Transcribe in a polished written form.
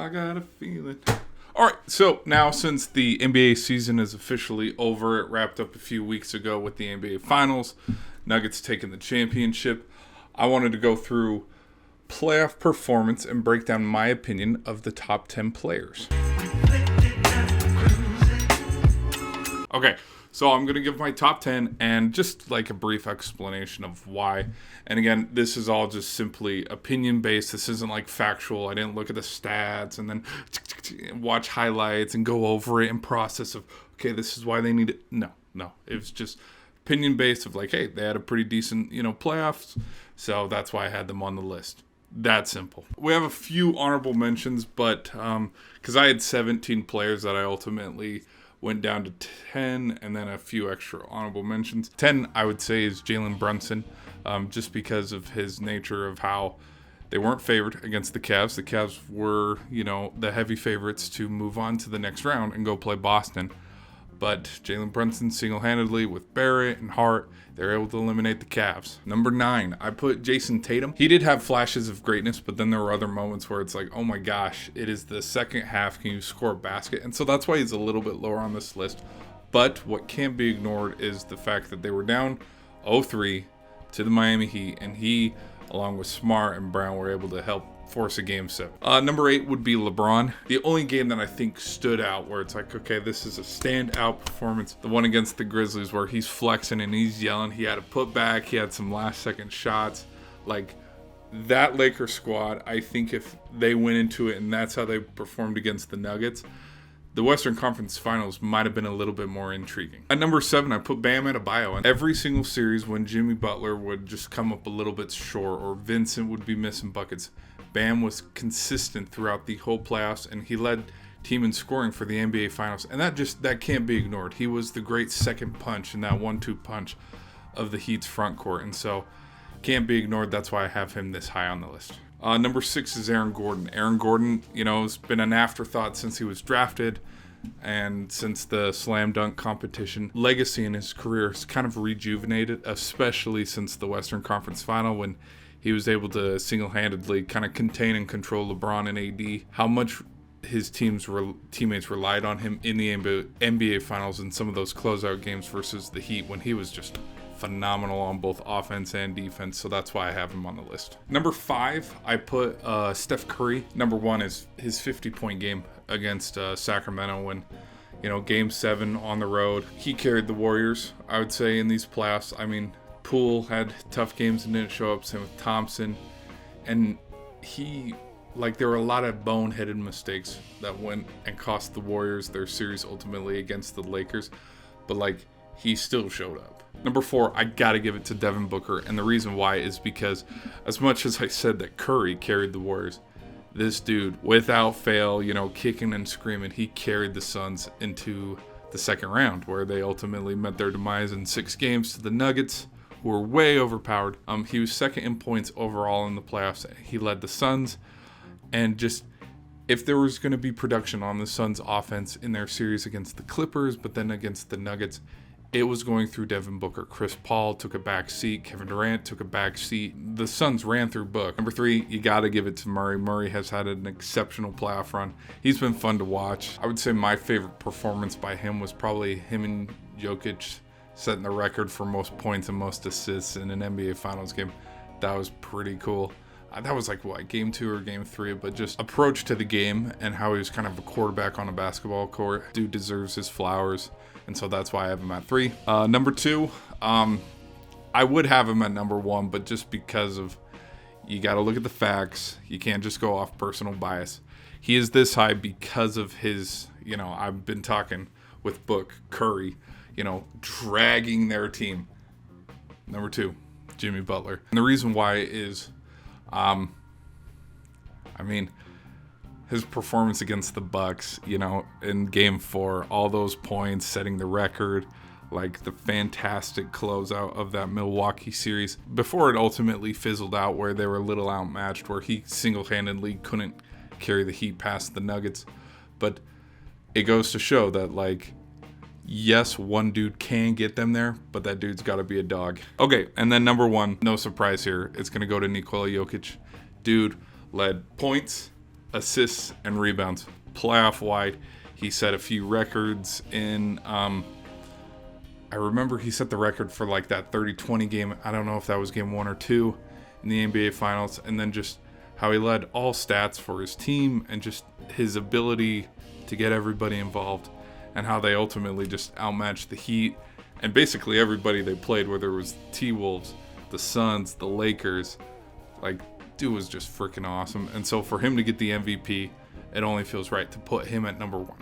I got a feeling. All right, so now since the NBA season is officially over, it wrapped up a few weeks ago with the NBA Finals, Nuggets taking the championship. I wanted to go through playoff performance and break down my opinion of the top 10 players. Okay, so I'm going to give my top 10 and just like a brief explanation of why. And again, this is all just simply opinion-based. This isn't like factual. I didn't look at the stats and then watch highlights and go over it and process of, okay, this is why they need it. No. It was just opinion-based of like, hey, they had a pretty decent, playoffs. So that's why I had them on the list. That simple. We have a few honorable mentions, but because I had 17 players that I ultimately went down to 10, and then a few extra honorable mentions. 10, I would say, is Jalen Brunson, just because of his nature of how they weren't favored against the Cavs. The Cavs were, the heavy favorites to move on to the next round and go play Boston. But Jalen Brunson single-handedly with Barrett and Hart, they're able to eliminate the Cavs. Number 9, I put Jason Tatum. He did have flashes of greatness, but then there were other moments where it's like, oh my gosh, it is the second half. Can you score a basket? And so that's why he's a little bit lower on this list. But what can't be ignored is the fact that they were down 0-3 to the Miami Heat, and he, along with Smart and Brown, were able to help force a game 7. Number 8 would be LeBron. The only game that I think stood out where it's like, okay, this is a standout performance. The one against the Grizzlies where he's flexing and he's yelling. He had a putback. He had some last second shots. Like that Lakers squad, I think if they went into it and that's how they performed against the Nuggets, the Western Conference Finals might have been a little bit more intriguing. At number 7, I put Bam Adebayo. And every single series when Jimmy Butler would just come up a little bit short or Vincent would be missing buckets, Bam was consistent throughout the whole playoffs, and he led team in scoring for the NBA Finals. And that can't be ignored. He was the great second punch in that 1-2 punch of the Heat's front court. And so can't be ignored. That's why I have him this high on the list. Number 6 is Aaron Gordon. Aaron Gordon, has been an afterthought since he was drafted and since the slam dunk competition. Legacy in his career is kind of rejuvenated, especially since the Western Conference Final when he was able to single-handedly kind of contain and control LeBron and AD. How much his teammates relied on him in the NBA Finals in some of those closeout games versus the Heat when he was just phenomenal on both offense and defense. So that's why I have him on the list. Number 5, I put Steph Curry. Number 1 is his 50-point game against Sacramento when, Game 7 on the road. He carried the Warriors, I would say, in these playoffs. I mean, Poole had tough games and didn't show up, same with Thompson. And there were a lot of boneheaded mistakes that went and cost the Warriors their series ultimately against the Lakers. But, he still showed up. Number 4, I got to give it to Devin Booker. And the reason why is because as much as I said that Curry carried the Warriors, this dude, without fail, kicking and screaming, he carried the Suns into the second round where they ultimately met their demise in 6 games to the Nuggets, who were way overpowered. He was second in points overall in the playoffs. He led the Suns. And just, if there was going to be production on the Suns offense in their series against the Clippers, but then against the Nuggets, it was going through Devin Booker. Chris Paul took a back seat. Kevin Durant took a back seat. The Suns ran through Book. Number 3, you got to give it to Murray. Murray has had an exceptional playoff run. He's been fun to watch. I would say my favorite performance by him was probably him and Jokic setting the record for most points and most assists in an NBA Finals game. That was pretty cool. That was game 2 or game 3, but just approach to the game and how he was kind of a quarterback on a basketball court. Dude deserves his flowers, and so that's why I have him at 3. Number 2, I would have him at number 1, but just because of, you got to look at the facts. You can't just go off personal bias. He is this high because of his, I've been talking with Book, Curry, dragging their team. Number 2, Jimmy Butler. And the reason why is, his performance against the Bucks, in Game 4, all those points, setting the record, the fantastic closeout of that Milwaukee series, before it ultimately fizzled out where they were a little outmatched, where he single-handedly couldn't carry the Heat past the Nuggets. But it goes to show that, yes, one dude can get them there, but that dude's got to be a dog. Okay, and then number 1, no surprise here, it's going to go to Nikola Jokic. Dude led points, assists and rebounds, playoff wide. He set a few records in. I remember he set the record for like that 30-20 game. I don't know if that was game 1 or 2 in the NBA Finals. And then just how he led all stats for his team and just his ability to get everybody involved, and how they ultimately just outmatched the Heat and basically everybody they played, whether it was the T-Wolves, the Suns, the Lakers. Like, dude was just freaking awesome. And so for him to get the MVP, it only feels right to put him at number 1.